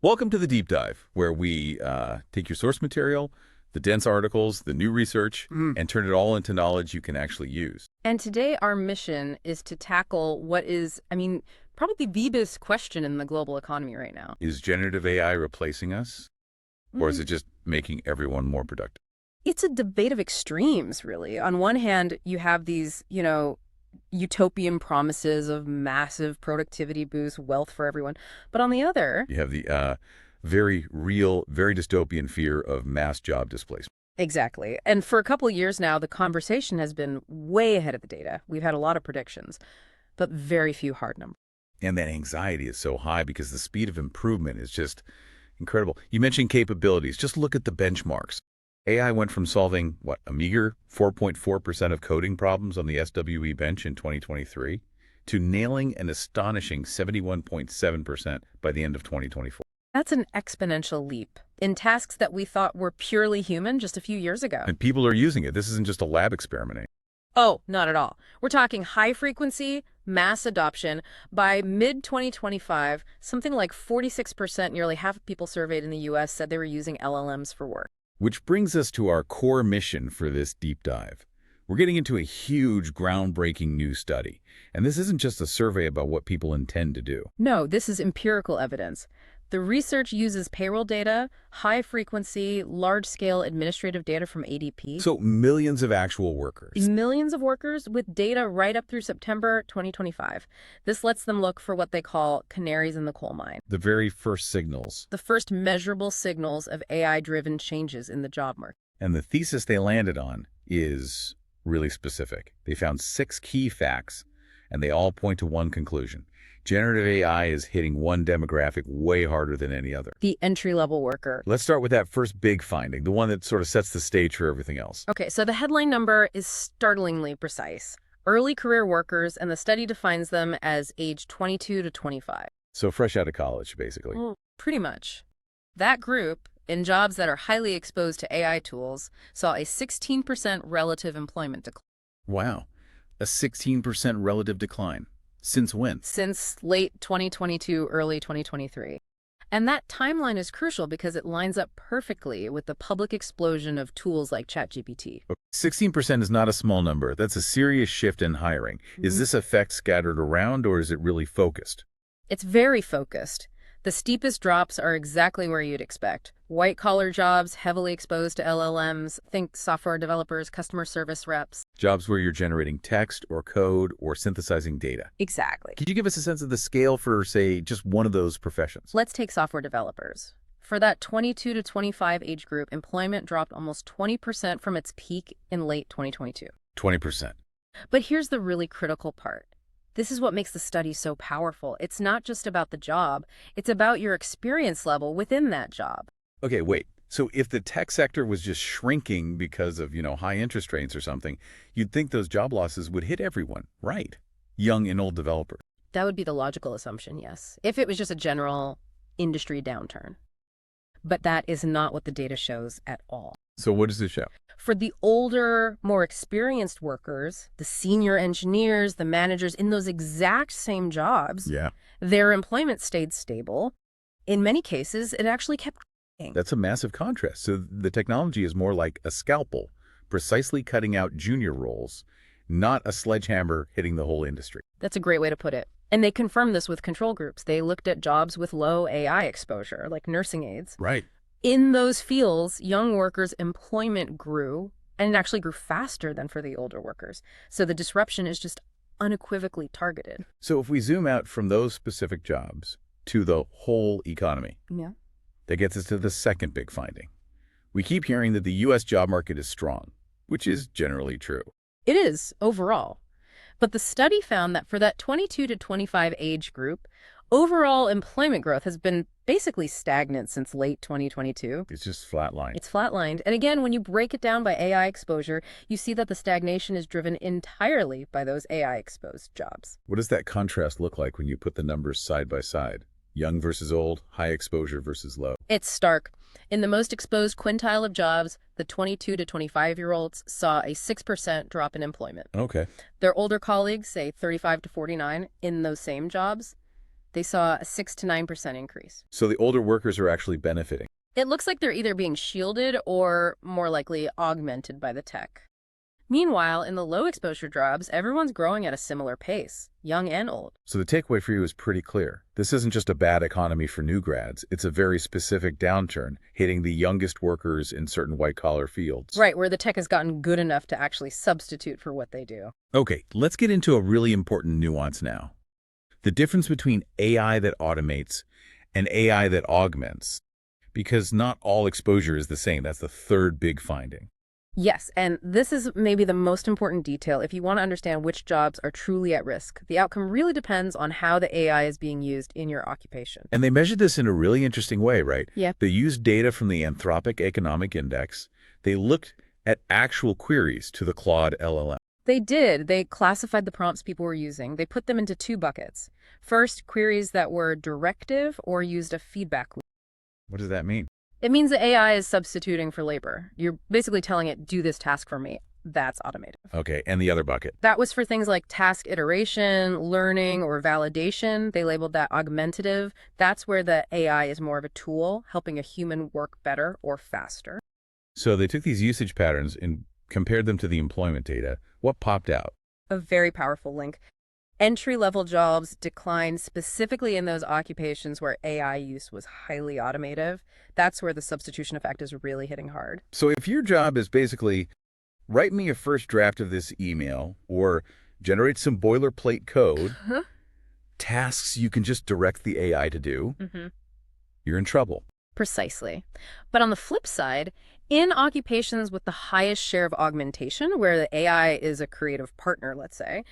Welcome to the Deep Dive, where we take your source material, the dense articles, the new research, and turn it all into knowledge you can actually use. And today our mission is to tackle what is, probably the biggest question in the global economy right now. Is generative AI replacing us, or is it just making everyone more productive? It's a debate of extremes, really. On one hand, you have these, utopian promises of massive productivity boosts, wealth for everyone. But on the other... You have the very real, very dystopian fear of mass job displacement. Exactly. And for a couple of years now, the conversation has been way ahead of the data. We've had a lot of predictions, but very few hard numbers. And that anxiety is so high because the speed of improvement is just incredible. You mentioned capabilities. Just look at the benchmarks. AI went from solving, a meager 4.4% of coding problems on the SWE bench in 2023 to nailing an astonishing 71.7% by the end of 2024. That's an exponential leap in tasks that we thought were purely human just a few years ago. And people are using it. This isn't just a lab experiment. Oh, not at all. We're talking high frequency, mass adoption. By mid-2025, something like 46%, nearly half of people surveyed in the U.S. said they were using LLMs for work. Which brings us to our core mission for this deep dive. We're getting into a huge, groundbreaking new study. And this isn't just a survey about what people intend to do. No, this is empirical evidence. The research uses payroll data, high-frequency, large-scale administrative data from ADP. So millions of actual workers. Millions of workers with data right up through September 2025. This lets them look for what they call canaries in the coal mine. The very first signals. The first measurable signals of AI-driven changes in the job market. And the thesis they landed on is really specific. They found 6 key facts, and they all point to one conclusion. Generative AI is hitting one demographic way harder than any other. The entry-level worker. Let's start with that first big finding, the one that sort of sets the stage for everything else. Okay, so the headline number is startlingly precise. Early career workers, and the study defines them as age 22 to 25. So fresh out of college, basically. Well, pretty much. That group, in jobs that are highly exposed to AI tools, saw a 16% relative employment decline. Wow. A 16% relative decline. Since when? Since late 2022, early 2023. And that timeline is crucial because it lines up perfectly with the public explosion of tools like ChatGPT. 16% is not a small number. That's a serious shift in hiring. Is this effect scattered around, or is it really focused? It's very focused. The steepest drops are exactly where you'd expect. White-collar jobs, heavily exposed to LLMs, think software developers, customer service reps. Jobs where you're generating text or code or synthesizing data. Exactly. Could you give us a sense of the scale for, say, just one of those professions? Let's take software developers. For that 22 to 25 age group, employment dropped almost 20% from its peak in late 2022. 20%. But here's the really critical part. This is what makes the study so powerful. It's not just about the job. It's about your experience level within that job. Okay, wait. So if the tech sector was just shrinking because of, high interest rates or something, you'd think those job losses would hit everyone, right? Young and old developers. That would be the logical assumption, yes, if it was just a general industry downturn. But that is not what the data shows at all. So what does it show? For the older, more experienced workers, the senior engineers, the managers in those exact same jobs, their employment stayed stable. In many cases, it actually kept growing. That's a massive contrast. So the technology is more like a scalpel, precisely cutting out junior roles, not a sledgehammer hitting the whole industry. That's a great way to put it. And they confirmed this with control groups. They looked at jobs with low AI exposure, like nursing aides. Right. In those fields, young workers' employment grew, and it actually grew faster than for the older workers. So the disruption is just unequivocally targeted. So if we zoom out from those specific jobs to the whole economy, that gets us to the second big finding. We keep hearing that the U.S. job market is strong, which is generally true. It is, overall. But the study found that for that 22 to 25 age group, overall employment growth has been basically stagnant since late 2022. It's just flatlined. It's flatlined. And again, when you break it down by AI exposure, you see that the stagnation is driven entirely by those AI-exposed jobs. What does that contrast look like when you put the numbers side by side? Young versus old, high exposure versus low. It's stark. In the most exposed quintile of jobs, the 22 to 25-year-olds saw a 6% drop in employment. Okay. Their older colleagues, say 35 to 49, in those same jobs, They saw a 6 to 9% increase. So the older workers are actually benefiting. It looks like they're either being shielded or, more likely, augmented by the tech. Meanwhile, in the low-exposure jobs, everyone's growing at a similar pace, young and old. So the takeaway for you is pretty clear. This isn't just a bad economy for new grads. It's a very specific downturn hitting the youngest workers in certain white-collar fields. Right, where the tech has gotten good enough to actually substitute for what they do. Okay, let's get into a really important nuance now. The difference between AI that automates and AI that augments. Because not all exposure is the same. That's the third big finding. Yes, and this is maybe the most important detail if you want to understand which jobs are truly at risk. The outcome really depends on how the AI is being used in your occupation. And they measured this in a really interesting way, right? Yeah. They used data from the Anthropic Economic Index. They looked at actual queries to the Claude LLM. They did. They classified the prompts people were using. They put them into two buckets. First, queries that were directive or used a feedback loop. What does that mean? It means the AI is substituting for labor. You're basically telling it, do this task for me. That's automated. Okay, and the other bucket? That was for things like task iteration, learning, or validation. They labeled that augmentative. That's where the AI is more of a tool, helping a human work better or faster. So they took these usage patterns and compared them to the employment data. What popped out? A very powerful link. Entry-level jobs declined specifically in those occupations where AI use was highly automative. That's where the substitution effect is really hitting hard. So if your job is basically write me a first draft of this email or generate some boilerplate code, tasks you can just direct the AI to do, you're in trouble. Precisely. But on the flip side, in occupations with the highest share of augmentation, where the AI is a creative partner, let's say,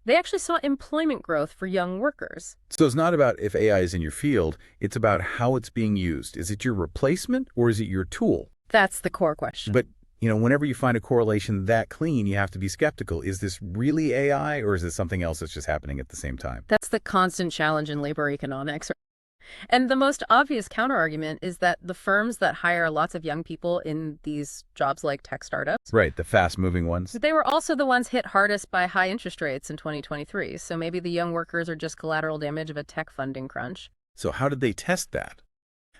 they actually saw employment growth for young workers. So it's not about if AI is in your field, it's about how it's being used. Is it your replacement or is it your tool? That's the core question. But, whenever you find a correlation that clean, you have to be skeptical. Is this really AI or is this something else that's just happening at the same time? That's the constant challenge in labor economics. And the most obvious counterargument is that the firms that hire lots of young people in these jobs like tech startups, right, the fast-moving ones, they were also the ones hit hardest by high interest rates in 2023. So maybe the young workers are just collateral damage of a tech funding crunch. So how did they test that?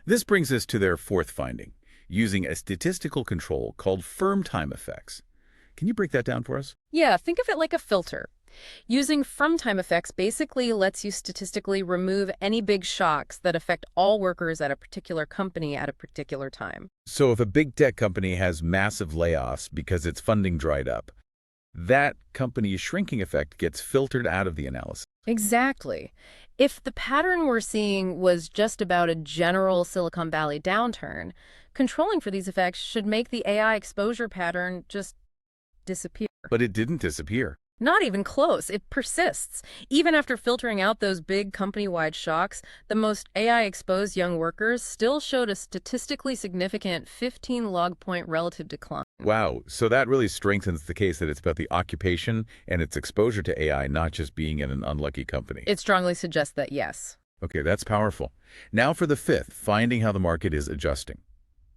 This brings us to their fourth finding, using a statistical control called firm time effects. Can you break that down for us? Yeah, think of it like a filter. Using from time effects basically lets you statistically remove any big shocks that affect all workers at a particular company at a particular time. So if a big tech company has massive layoffs because its funding dried up, that company's shrinking effect gets filtered out of the analysis. Exactly. If the pattern we're seeing was just about a general Silicon Valley downturn, controlling for these effects should make the AI exposure pattern just disappear. But it didn't disappear. Not even close. It persists. Even after filtering out those big company-wide shocks, the most AI-exposed young workers still showed a statistically significant 15 log point relative decline. Wow. So that really strengthens the case that it's about the occupation and its exposure to AI, not just being in an unlucky company. It strongly suggests that, yes. Okay, that's powerful. Now for the fifth, finding how the market is adjusting.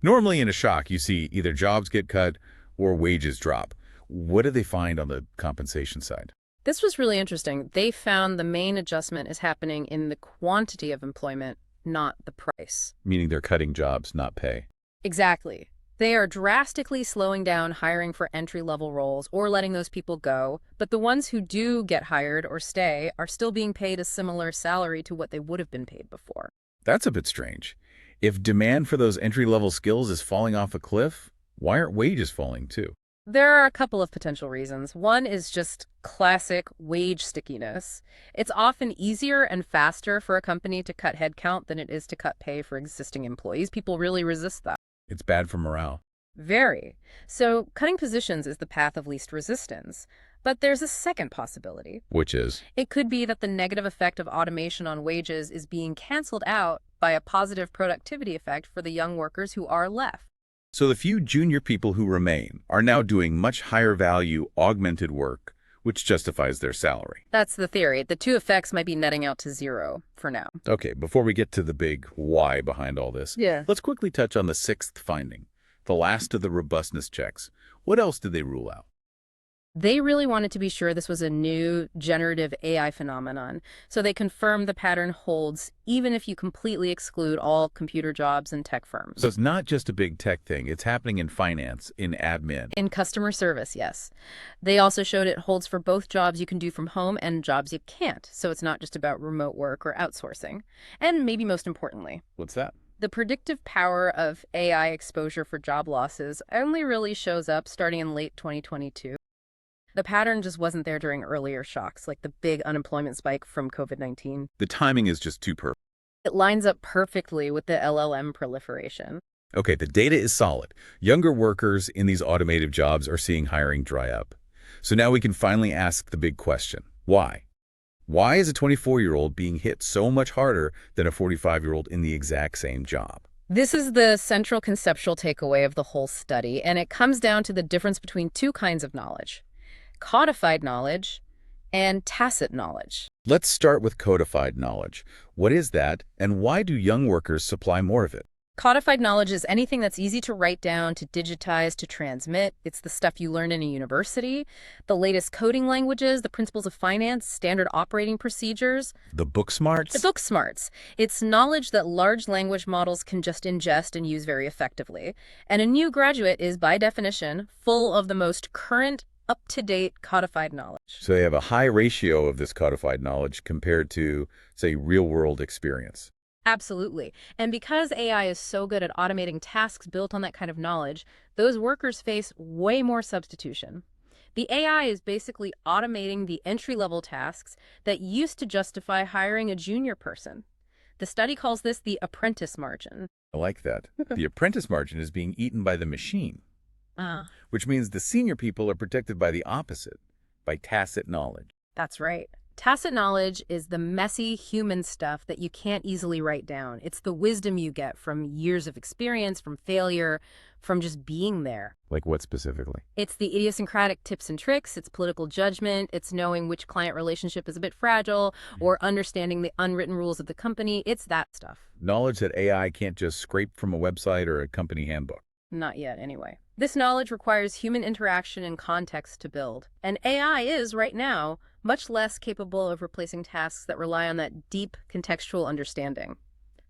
Normally in a shock, you see either jobs get cut or wages drop. What did they find on the compensation side? This was really interesting. They found the main adjustment is happening in the quantity of employment, not the price. Meaning they're cutting jobs, not pay. Exactly. They are drastically slowing down hiring for entry-level roles or letting those people go, but the ones who do get hired or stay are still being paid a similar salary to what they would have been paid before. That's a bit strange. If demand for those entry-level skills is falling off a cliff, why aren't wages falling too? There are a couple of potential reasons. One is just classic wage stickiness. It's often easier and faster for a company to cut headcount than it is to cut pay for existing employees. People really resist that. It's bad for morale. Very. So cutting positions is the path of least resistance. But there's a second possibility. Which is? It could be that the negative effect of automation on wages is being canceled out by a positive productivity effect for the young workers who are left. So the few junior people who remain are now doing much higher value augmented work, which justifies their salary. That's the theory. The two effects might be netting out to zero for now. Okay, before we get to the big why behind all this, let's quickly touch on the sixth finding, the last of the robustness checks. What else did they rule out? They really wanted to be sure this was a new generative AI phenomenon, so they confirmed the pattern holds even if you completely exclude all computer jobs and tech So firms. it's not just a big tech thing. It's happening in finance, in admin. In customer service, yes. They also showed it holds for both jobs you can do from home and jobs you can't, so it's not just about remote work or outsourcing. And maybe most importantly, What's that? the predictive power of AI exposure for job losses only really shows up starting in late 2022. The pattern just wasn't there during earlier shocks, like the big unemployment spike from COVID-19. The timing is just too perfect. It lines up perfectly with the LLM proliferation. Okay, the data is solid. Younger workers in these automated jobs are seeing hiring dry up. So now we can finally ask the big question. Why? Why is a 24-year-old being hit so much harder than a 45-year-old in the exact same job? This is the central conceptual takeaway of the whole study, and it comes down to the difference between two kinds of knowledge: codified knowledge and tacit knowledge. Let's start with codified knowledge. What is that, and why do young workers supply more of it? Codified knowledge is anything that's easy to write down, to digitize, to transmit. It's the stuff you learn in a university, the latest coding languages, the principles of finance, standard operating procedures. The book smarts? The book smarts. It's knowledge that large language models can just ingest and use very effectively. And a new graduate is, by definition, full of the most current, up-to-date codified knowledge. So they have a high ratio of this codified knowledge compared to, say, real-world experience. Absolutely. And because AI is so good at automating tasks built on that kind of knowledge, those workers face way more substitution. The AI is basically automating the entry-level tasks that used to justify hiring a junior person. The study calls this the apprentice margin. I like that. The apprentice margin is being eaten by the machine, which means the senior people are protected by the opposite, by tacit knowledge. That's right. Tacit knowledge is the messy human stuff that you can't easily write down. It's the wisdom you get from years of experience, from failure, from just being there. Like what specifically? It's the idiosyncratic tips and tricks, it's political judgment, it's knowing which client relationship is a bit fragile, or understanding the unwritten rules of the company. It's that stuff. Knowledge that AI can't just scrape from a website or a company handbook. Not yet, anyway. This knowledge requires human interaction and context to build. And AI is, right now, much less capable of replacing tasks that rely on that deep contextual understanding.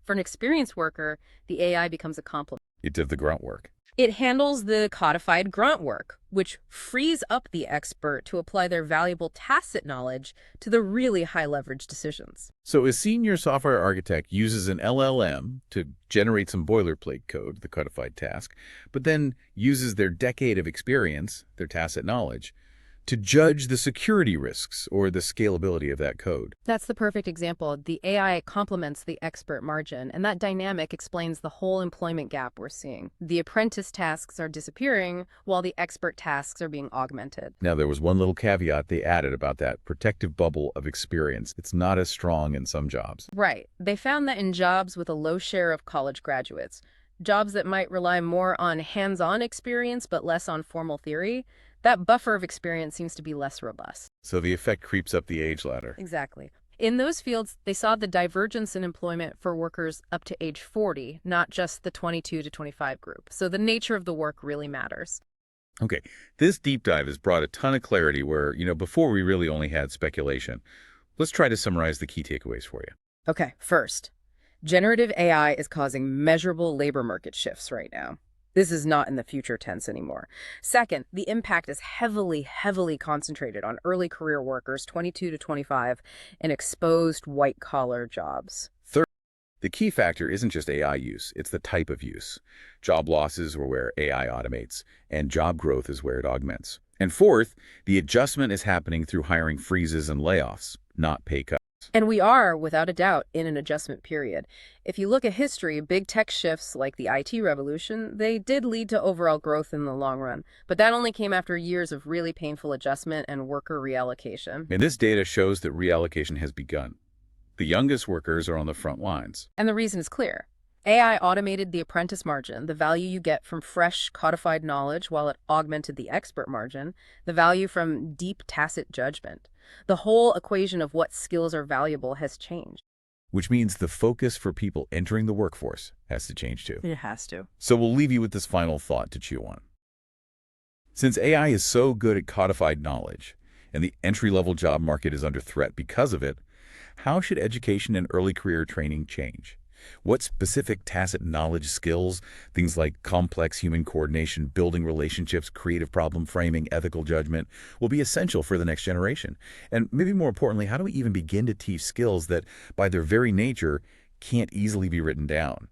For an experienced worker, the AI becomes a complement. It did the grunt work. It handles the codified grunt work, which frees up the expert to apply their valuable tacit knowledge to the really high-leverage decisions. So a senior software architect uses an LLM to generate some boilerplate code, the codified task, but then uses their decade of experience, their tacit knowledge, to judge the security risks or the scalability of that code. That's the perfect example. The AI complements the expert margin, and that dynamic explains the whole employment gap we're seeing. The apprentice tasks are disappearing, while the expert tasks are being augmented. Now, there was one little caveat they added about that protective bubble of experience. It's not as strong in some jobs. Right. They found that in jobs with a low share of college graduates, jobs that might rely more on hands-on experience but less on formal theory, that buffer of experience seems to be less robust. So the effect creeps up the age ladder. Exactly. In those fields, they saw the divergence in employment for workers up to age 40, not just the 22 to 25 group. So the nature of the work really matters. Okay, this deep dive has brought a ton of clarity where, before we really only had speculation. Let's try to summarize the key takeaways for you. Okay, first, generative AI is causing measurable labor market shifts right now. This is not in the future tense anymore. Second, the impact is heavily concentrated on early career workers, 22 to 25, and exposed white-collar jobs. Third, the key factor isn't just AI use, it's the type of use. Job losses are where AI automates, and job growth is where it augments. And fourth, the adjustment is happening through hiring freezes and layoffs, not pay cuts. And we are, without a doubt, in an adjustment period. If you look at history, big tech shifts like the IT revolution, they did lead to overall growth in the long run. But that only came after years of really painful adjustment and worker reallocation. And this data shows that reallocation has begun. The youngest workers are on the front lines. And the reason is clear. AI automated the apprentice margin, the value you get from fresh, codified knowledge, while it augmented the expert margin, the value from deep, tacit judgment. The whole equation of what skills are valuable has changed. Which means the focus for people entering the workforce has to change too. It has to. So we'll leave you with this final thought to chew on. Since AI is so good at codified knowledge, and the entry-level job market is under threat because of it, how should education and early career training change? What specific tacit knowledge skills, things like complex human coordination, building relationships, creative problem framing, ethical judgment, will be essential for the next generation? And maybe more importantly, how do we even begin to teach skills that, by their very nature, can't easily be written down?